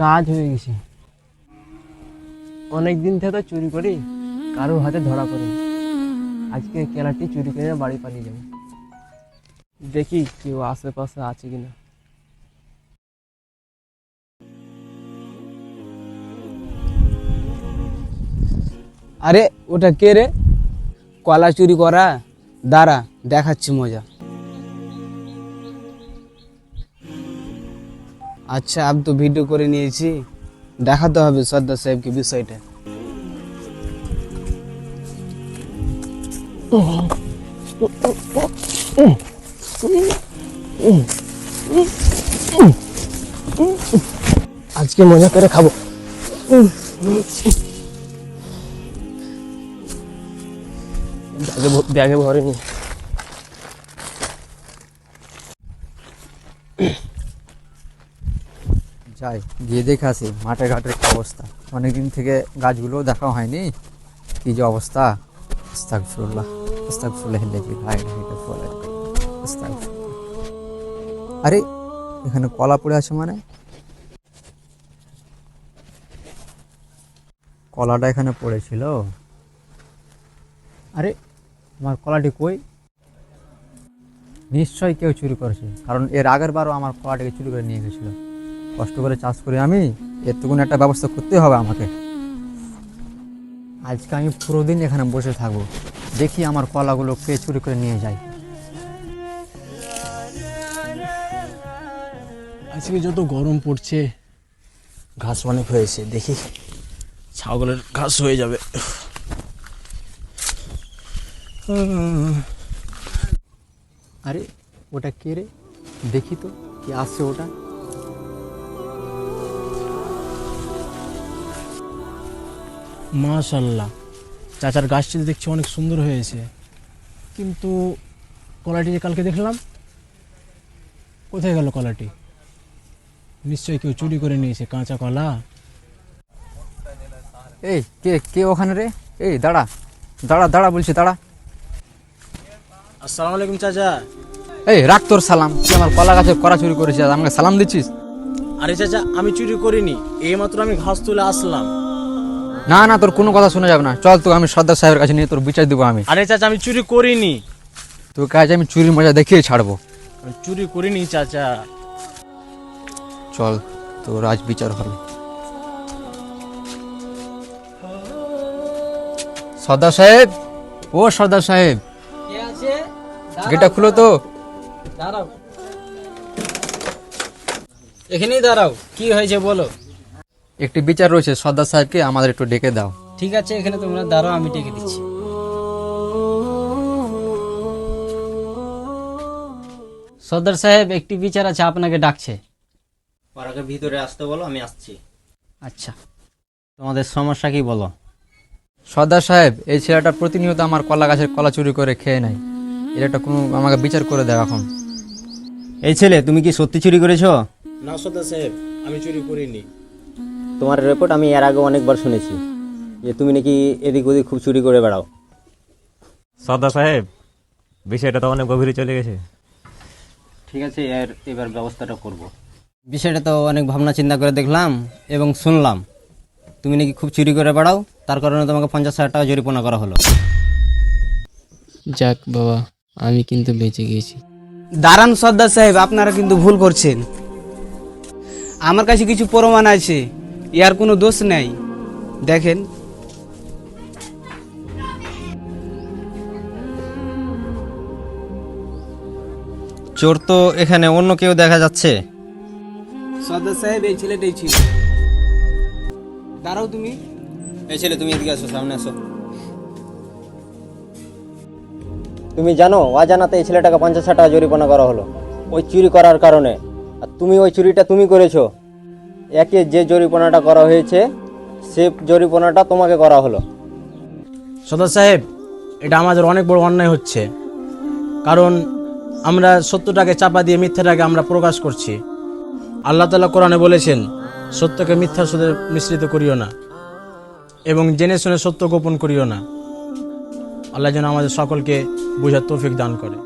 কাজ হয়ে গেছে। অনেকদিন থেকে তো চুরি করি, কারোর হাতে ধরা পড়ি। আজকে কেলাটি চুরি করে বাড়ি পালিয়ে যাবো। দেখি কেউ আশেপাশে আছে কিনা। আরে ওটা কে রে? কলা চুরি করা, দাঁড়া দেখাচ্ছি মজা। আচ্ছা আমি তো ভিডিও করে নিয়েছি, দেখাতে হবে সর্দার সাহেবকে বিষয়টা। আজকে মজা করে খাবো। ব্যাগে ভরে নি। যাই গিয়ে দেখে আসি মাঠে ঘাটের কি অবস্থা। অনেকদিন থেকে গাছগুলো দেখা হয়নি, কি যে অবস্থা। আস্তাগফিরুল্লাহ আস্তাগফিরুল্লাহিল্লাযী লা ইলাহা ইল্লা হুয়াল আস্তাগফিরুল্লাহ। আরে এখানে কলা পড়ে আছে, মানে কলাটা এখানে পড়েছিল। আরে আমার কলাটি কই? নিশ্চয়ই কেউ চুরি করেছে, কারণ এর আগের বারও আমার কলাটাকে চুরি করে নিয়ে গেছিল। কষ্ট করে চাষ করি আমি, এর তো কোনো একটা ব্যবস্থা করতে হবে আমাকে। আজকে আমি পুরো দিন এখানে বসে থাকবো, দেখি আমার কলাগুলো কে চুরি করে নিয়ে যায়। আজকে যত গরম পড়ছে, ঘাস অনেক হয়েছে, দেখি ছাগলের ঘাস হয়ে যাবে। আরে ওটা কে রে? দেখি তো কি আসছে ওটা। মাশাআল্লাহ, চাচার গাছটি দেখছি অনেক সুন্দর হয়েছে, কিন্তু কলাটি যে কালকে দেখলাম, কোথায় গেল কলাটি? নিশ্চয়ই কেউ চুরি করে নিয়েছে কাঁচা কলা। এই কে কে ওখানে রে? এই দাঁড়া দাঁড়া দাঁড়া বলছি, দাঁড়া। আসসালামু আলাইকুম চাচা। এই রাখ তোর সালাম, তুই আমার কলা গাছে করা চুরি করেছিস, আর আমাকে সালাম দিচ্ছিস? আরে চাচা, আমি চুরি করিনি, এইমাত্র আমি ঘাস তুলে আসলাম। না না, তোর কোনো কথা শোনা যাবে না, চল তো আমি সর্দার সাহেবের কাছে নিয়ে তোর বিচার দেবো আমি। আরে চাচা, আমি চুরি করিনি। তোর কাছে আমি চুরির মজা দেখিয়ে ছাড়বো। আমি চুরি করিনি চাচা। চল তোর আজ বিচার হবে। সর্দার সাহেব, ও সর্দার সাহেব, কে আছে? গেটটা খুলো তো। দাঁড়াও, এখানেই দাঁড়াও। কি হয়েছে বলো। একটি বিচার রয়েছে, সর্দার সাহেবকে আমাদের একটু ডেকে দাও। ঠিক আছে, এখানে তোমরা দাঁড়াও, আমি ডেকে দিচ্ছি। সর্দার সাহেব, একটি বিচার আছে, আপনাকে ডাকছে। ওরাকে ভিতরে আসতে বলো, আমি আসছি। আচ্ছা, তোমাদের সমস্যা কি বলো? সর্দার সাহেব, এই ছেলেটা প্রতিনিয়ত আমার কলা গাছের কলা চুরি করে খেয়ে নেয়, এর একটা কোনো আমাকে বিচার করে দাও এখন। এই ছেলে, তুমি কি সত্যি চুরি করেছো? না সর্দার সাহেব, আমি চুরি করিনি। তোমার রিপোর্ট আমি এর আগে অনেকবার শুনেছি যে তুমি নাকি এদিক ওদিক খুব চুরি করে বেড়াও। সর্দার সাহেব, বিষয়টা তো অনেক গভীরে চলে গেছে। ঠিক আছে, এবার ব্যবস্থাটা করব। বিষয়টা তো অনেক ভাবনা চিন্তা করে দেখলাম এবং শুনলাম তুমি নাকি খুব চুরি করে বেড়াও, তার কারণে তোমাকে 50,000 টাকা জরিমানা করা হলো। যাক বাবা, আমি কিন্তু বেঁচে গিয়েছি। দাঁড়ান সর্দার সাহেব, আপনারা কিন্তু ভুল করছেন। আমার কাছে কিছু প্রমাণ আছে, ইয়ার কোনো দোষ নেই। দেখেন, চোর তো এখানে অন্য কেউ দেখা যাচ্ছে। সর্দার সাহেব এই ছেলেটাই ছিল। দাঁড়াও তুমি। এই ছেলে, তুমি এদিকে আসো, সামনে আসো। তুমি জানো অজানাতে এই ছেলেটাকে 50,000 টাকা জরিমানা করা হলো ওই চুরি করার কারণে। আর তুমি ওই চুরিটা তুমি করেছো। একে যে জরিমানাটা করা হয়েছে সে জরিমানাটা তোমাকে করা হলো। সর্দার সাহেব, এটা আমাদের অনেক বড় অন্যায় হচ্ছে, কারণ আমরা সত্যটাকে চাপা দিয়ে মিথ্যাটাকে আমরা প্রকাশ করছি। আল্লাহ তাআলা কোরআনে বলেছেন, সত্যকে মিথ্যার সাথে মিশ্রিত করিও না। এবং জেনে শুনে সত্য গোপন করিও না। আল্লাহ যেন আমাদের সকলকে বোঝার তৌফিক দান করে।